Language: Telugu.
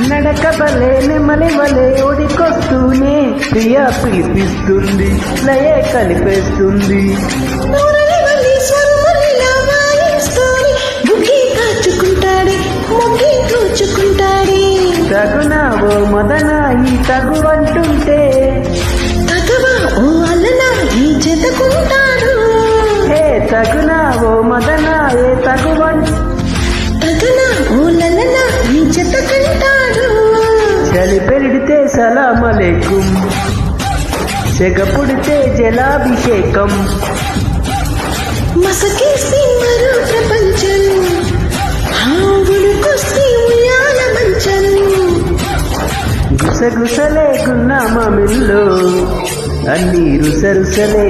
నడక బలే నెమలి వలే ఒడికొస్తూనే ప్రియ పిలిపిస్తుంది లయే కలిపేస్తుంది తగునా ఓ మదన ఈ తగువంటుంటే ఓ అల్లనా ఈ జతకుంటాడు హే తగునా ఓ మదన ఏ తగనా ఓ లలనా ఈ జతకుంటాడు చలి పెరిడితే సలామలేకుం సెగ పుడితే జలాభిషేకం మసకేస్తే మరో ప్రపంచం హావుడుకొస్తే ఉయ్యాల మంచం గుసగుసలే గున్నామమిల్లో అన్ని రుసరుసలే